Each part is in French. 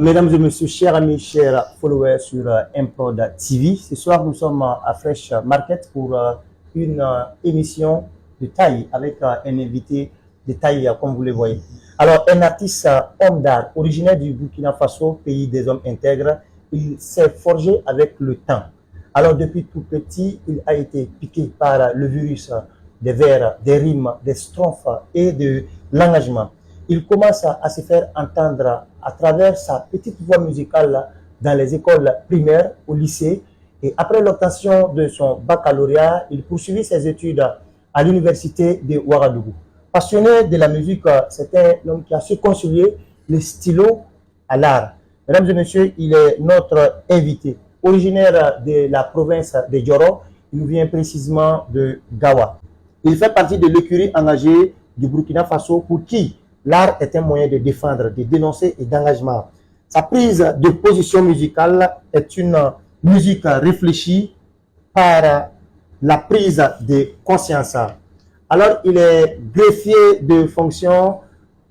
Mesdames et messieurs, chers amis, chers followers sur Improd TV, ce soir nous sommes à Fresh Market pour une émission de taille avec un invité de taille comme vous le voyez. Alors, un artiste homme d'art originaire du Burkina Faso, pays des hommes intègres, il s'est forgé avec le temps. Alors, depuis tout petit, il a été piqué par le virus des vers, des rimes, des strophes et de l'engagement. Il commence à se faire entendre à travers sa petite voix musicale dans les écoles primaires, au lycée. Et après l'obtention de son baccalauréat, il poursuivit ses études à l'université de Ouagadougou. Passionné de la musique, c'est un homme qui a su concilier le stylo à l'art. Mesdames et messieurs, il est notre invité. Originaire de la province de Dioro, il nous vient précisément de Gawa. Il fait partie de l'écurie engagée du Burkina Faso pour qui l'art est un moyen de défendre, de dénoncer et d'engagement. Sa prise de position musicale est une musique réfléchie par la prise de conscience. Alors, il est greffier de fonction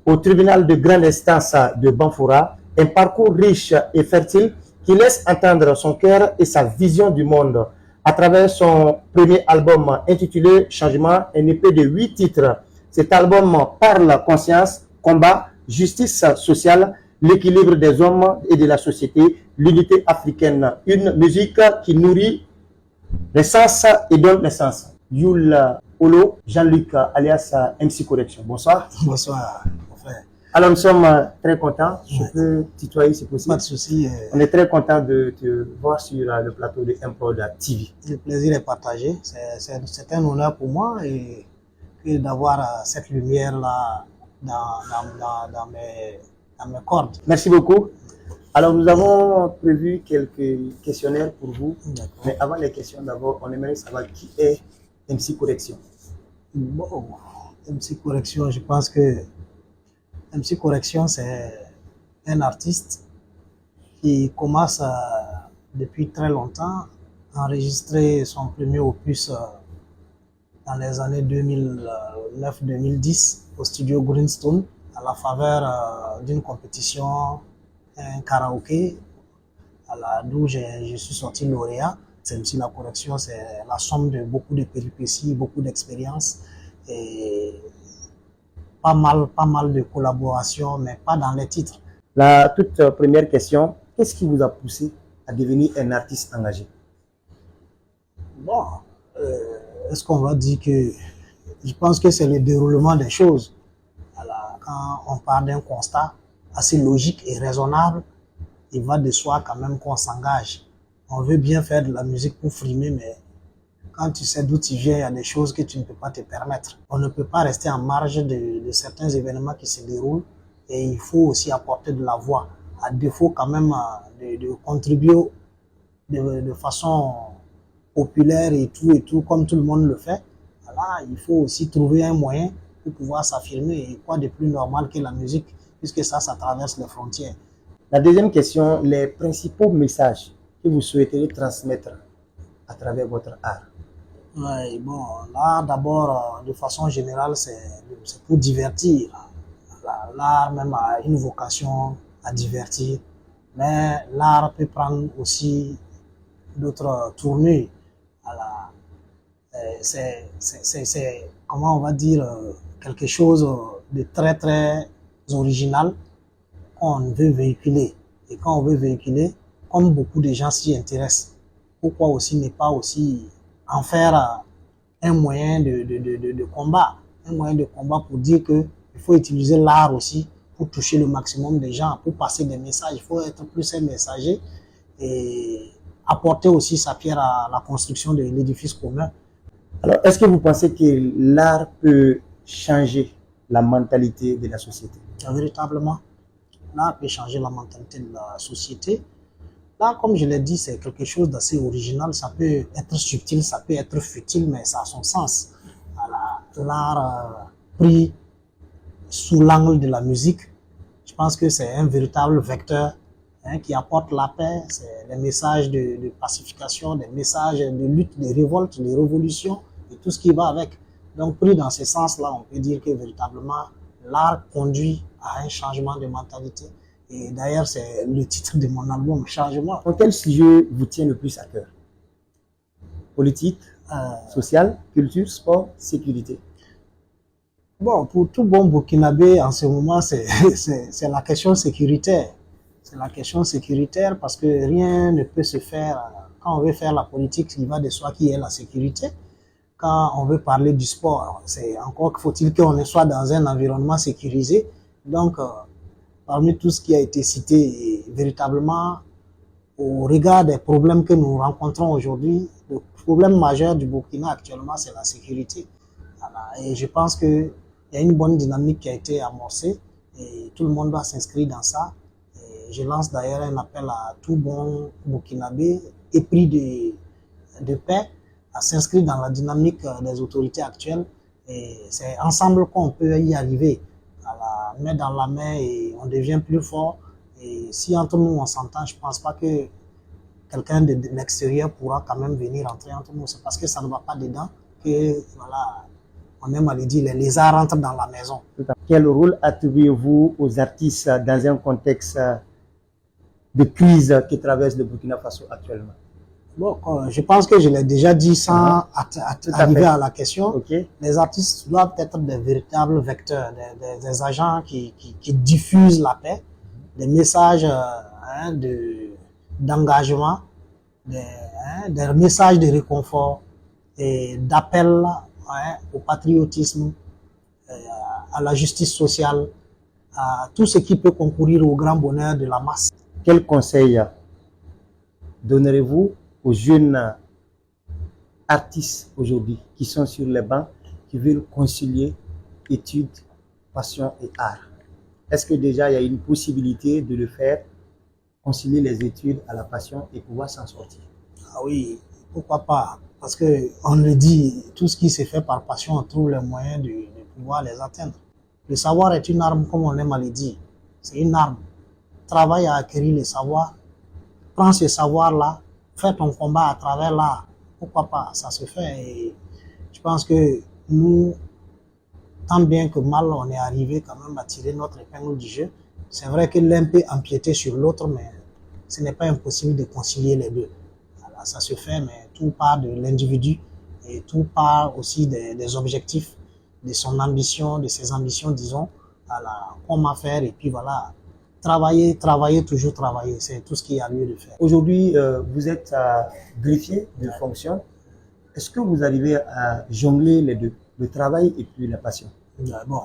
au tribunal de grande instance de Banfoura, un parcours riche et fertile qui laisse entendre son cœur et sa vision du monde. À travers son premier album intitulé Changement, un EP de 8 titres. Cet album parle conscience, combat, justice sociale, l'équilibre des hommes et de la société, l'unité africaine. Une musique qui nourrit l'essence et donne l'essence. Yul Olo, Jean-Luc alias MC Correction. Bonsoir. Bonsoir. Alors nous sommes très contents. Je peux tutoyer si possible. Pas de souci. On est très content de te voir sur le plateau de Improd TV. Le plaisir est partagé. C'est un honneur pour moi et d'avoir cette lumière-là dans mes cordes. Merci beaucoup. Alors, nous avons prévu quelques questionnaires pour vous. Mais avant les questions, d'abord, on aimerait savoir qui est MC Correction. Bon, MC Correction, je pense que MC Correction, c'est un artiste qui commence depuis très longtemps à enregistrer son premier opus dans les années 2009-2010 au studio Greenstone à la faveur d'une compétition, un karaoké, d'où je suis sorti lauréat. C'est MC La Correction, c'est la somme de beaucoup de péripéties, beaucoup d'expériences et pas mal de collaborations, mais pas dans les titres. La toute première question, qu'est-ce qui vous a poussé à devenir un artiste engagé? Bon, est-ce qu'on va dire que je pense que c'est le déroulement des choses. Alors, quand on part d'un constat assez logique et raisonnable, il va de soi quand même qu'on s'engage. On veut bien faire de la musique pour frimer, mais quand tu sais d'où tu viens, il y a des choses que tu ne peux pas te permettre. On ne peut pas rester en marge de certains événements qui se déroulent et il faut aussi apporter de la voix, à défaut quand même de contribuer de façon populaire et tout, comme tout le monde le fait. Voilà, il faut aussi trouver un moyen pour pouvoir s'affirmer. Et quoi de plus normal que la musique, puisque ça traverse les frontières. La deuxième question, les principaux messages que vous souhaiteriez transmettre à travers votre art? Oui, bon, l'art d'abord, de façon générale, c'est pour divertir. L'art même a une vocation à divertir, mais l'art peut prendre aussi d'autres tournures. Voilà. C'est, comment on va dire, quelque chose de très original qu'on veut véhiculer. Et quand on veut véhiculer, comme beaucoup de gens s'y intéressent, pourquoi aussi ne pas aussi en faire un moyen de combat, un moyen de combat pour dire qu'il faut utiliser l'art aussi pour toucher le maximum de gens, pour passer des messages. Il faut être plus un messager et apporter aussi sa pierre à la construction de l'édifice commun. Alors, est-ce que vous pensez que l'art peut changer la mentalité de la société? Véritablement, l'art peut changer la mentalité de la société. Là, comme je l'ai dit, c'est quelque chose d'assez original. Ça peut être subtil, ça peut être futile, mais ça a son sens. Voilà. L'art pris sous l'angle de la musique, je pense que c'est un véritable vecteur qui apporte la paix. C'est des messages de pacification, des messages de lutte, de révolte, de révolution et tout ce qui va avec. Donc, pris dans ce sens-là, on peut dire que véritablement, l'art conduit à un changement de mentalité Et d'ailleurs, c'est le titre de mon album, Changement. Quel sujet vous tient le plus à cœur? Politique, social, culture, sport, sécurité. Bon, pour tout bon Burkinabé, en ce moment, c'est la question sécuritaire. C'est la question sécuritaire parce que rien ne peut se faire. Quand on veut faire la politique, il va de soi qui est la sécurité. Quand on veut parler du sport, c'est encore faut-il qu'on soit dans un environnement sécurisé. Donc, parmi tout ce qui a été cité, véritablement, au regard des problèmes que nous rencontrons aujourd'hui, le problème majeur du Burkina actuellement, c'est la sécurité. Voilà. Et je pense qu'il y a une bonne dynamique qui a été amorcée et tout le monde doit s'inscrire dans ça. Et je lance d'ailleurs un appel à tout bon Burkinabé épris de paix à s'inscrire dans la dynamique des autorités actuelles. Et c'est ensemble qu'on peut y arriver, à la main dans la main, et on devient plus fort. Et si entre nous on s'entend, je ne pense pas que quelqu'un de l'extérieur pourra quand même venir entrer entre nous. C'est parce que ça ne va pas dedans que, voilà, on aime à le dire, les lézards rentrent dans la maison. Quel rôle attribuez-vous aux artistes dans un contexte de crise qui traverse le Burkina Faso actuellement? Bon, je pense que je l'ai déjà dit sans arriver à la question. Okay. Les artistes doivent être des véritables vecteurs, des agents qui diffusent la paix, des messages d'engagement, des messages de réconfort et d'appel au patriotisme, à la justice sociale, à tout ce qui peut concourir au grand bonheur de la masse. Quel conseil donnerez-vous aux jeunes artistes aujourd'hui qui sont sur les bancs, qui veulent concilier études, passion et art? Est-ce que déjà il y a une possibilité de le faire, concilier les études à la passion et pouvoir s'en sortir? Ah oui, pourquoi pas? Parce que on le dit, tout ce qui se fait par passion, on trouve les moyens de pouvoir les atteindre. Le savoir est une arme, comme on aime à le dire. C'est une arme. Travaille à acquérir le savoir. Prends ce savoir-là, fais ton combat à travers l'art. Pourquoi pas? Ça se fait. Et je pense que nous, tant bien que mal, on est arrivé quand même à tirer notre épingle du jeu. C'est vrai que l'un peut empiéter sur l'autre, mais ce n'est pas impossible de concilier les deux. Voilà, ça se fait, mais tout part de l'individu et tout part aussi des objectifs, de son ambition, de ses ambitions, disons. Voilà, comment faire et puis voilà. Travailler, toujours travailler. C'est tout ce qu'il y a lieu de faire. Aujourd'hui, vous êtes greffier de fonction. Est-ce que vous arrivez à jongler les deux, le travail et puis la passion? Bon,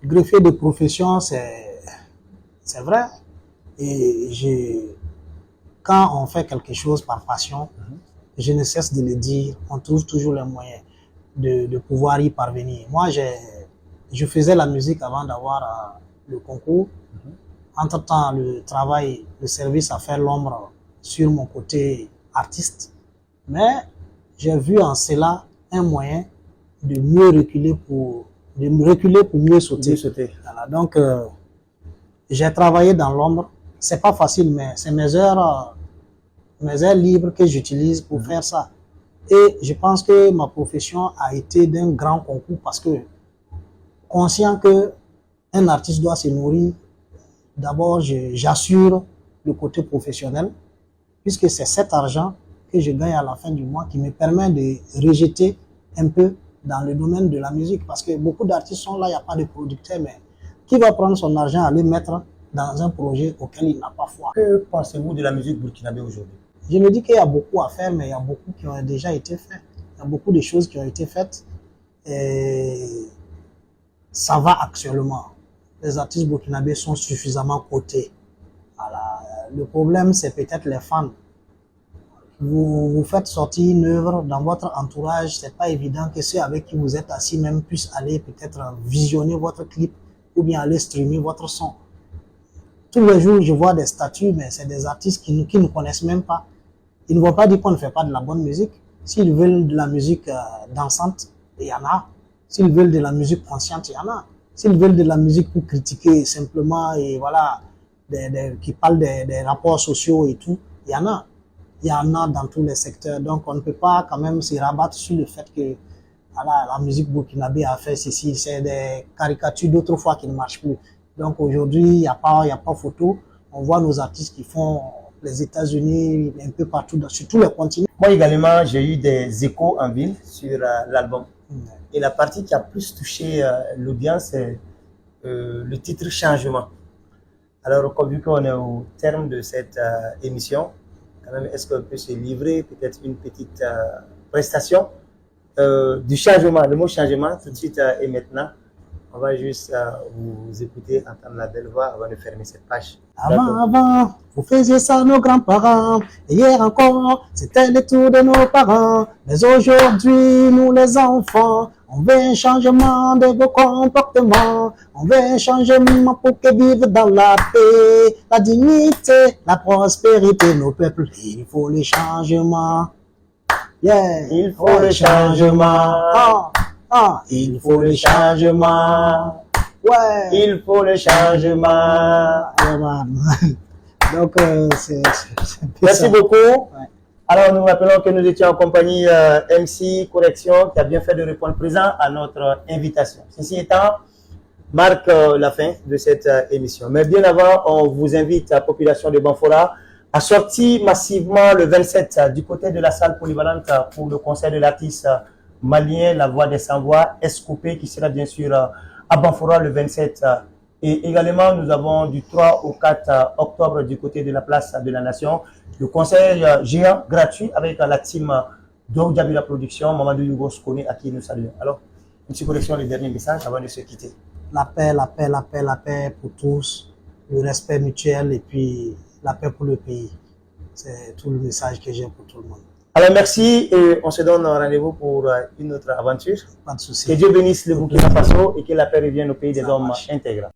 greffier de profession, c'est vrai. Et quand on fait quelque chose par passion, je ne cesse de le dire, on trouve toujours les moyens de pouvoir y parvenir. Moi, je faisais la musique avant d'avoir le concours. Entre-temps, le travail, le service a fait l'ombre sur mon côté artiste. Mais j'ai vu en cela un moyen de mieux reculer pour mieux sauter. Voilà, donc, j'ai travaillé dans l'ombre. C'est pas facile, mais c'est mes heures libres que j'utilise pour faire ça. Et je pense que ma profession a été d'un grand concours parce que, conscient que un artiste doit se nourrir, d'abord, j'assure le côté professionnel, puisque c'est cet argent que je gagne à la fin du mois qui me permet de rejeter un peu dans le domaine de la musique. Parce que beaucoup d'artistes sont là, il n'y a pas de producteur, mais qui va prendre son argent et aller mettre dans un projet auquel il n'a pas foi? Que pensez-vous de la musique burkinabé aujourd'hui? Je me dis qu'il y a beaucoup à faire, mais il y a beaucoup qui ont déjà été faits. Il y a beaucoup de choses qui ont été faites et ça va actuellement. Les artistes burkinabés sont suffisamment cotés. Voilà. Le problème, c'est peut-être les fans. Vous faites sortir une œuvre dans votre entourage, c'est pas évident que ceux avec qui vous êtes assis même puissent aller peut-être visionner votre clip ou bien aller streamer votre son. Tous les jours, je vois des statuts, mais c'est des artistes qui ne connaissent même pas. Ils ne vont pas dire qu'on ne fait pas de la bonne musique. S'ils veulent de la musique dansante, il y en a. S'ils veulent de la musique consciente, il y en a. S'ils veulent de la musique pour critiquer simplement et voilà, qui parle des rapports sociaux et tout, il y en a. Il y en a dans tous les secteurs. Donc, on ne peut pas quand même se rabattre sur le fait que voilà, la musique burkinabé a fait ceci. C'est des caricatures d'autrefois qui ne marchent plus. Donc, aujourd'hui, il n'y a pas photo. on voit nos artistes qui font les États-Unis, un peu partout, sur tous les continents. Moi également, j'ai eu des échos en ville sur l'album. Et la partie qui a plus touché l'audience, c'est le titre Changement. Alors, vu qu'on est au terme de cette émission, quand même, est-ce qu'on peut se livrer peut-être une petite prestation du changement, le mot changement, tout de suite et maintenant. On va juste vous écouter, entendre la belle voix avant de fermer cette page. Avant, vous faisiez ça nos grands-parents. Et hier encore, c'était le tour de nos parents. Mais aujourd'hui, nous les enfants, on veut un changement de vos comportements. On veut un changement pour que vivent dans la paix, la dignité, la prospérité, nos peuples. Il faut le changement. Yeah. Il faut le changement. Il faut le changement. Ouais. Il faut le changement. Yeah, man. Donc, c'est Merci ça. beaucoup. Ouais. Alors, nous rappelons que nous étions en compagnie MC Correction qui a bien fait de répondre présent à notre invitation. Ceci étant, marque la fin de cette émission. Mais bien avant, on vous invite, la population de Banfora, à sortir massivement le 27 du côté de la salle polyvalente pour le concert de l'artiste malien La Voix des Sans-Voix, Escopé, qui sera bien sûr à Banfora le 27. Et également, nous avons du 3 au 4 octobre du côté de la place de la Nation, le concert géant gratuit avec la team d'Oudjabila Production, Mamadou Yougo Skone, à qui nous saluons. Alors, une petite correction, les derniers messages avant de se quitter. La paix, la paix, la paix, la paix pour tous, le respect mutuel et puis la paix pour le pays. C'est tout le message que j'ai pour tout le monde. Alors, merci et on se donne rendez-vous pour une autre aventure. Pas de souci. Que Dieu bénisse le Burkina Faso et que la paix revienne au pays des hommes marche. intègres.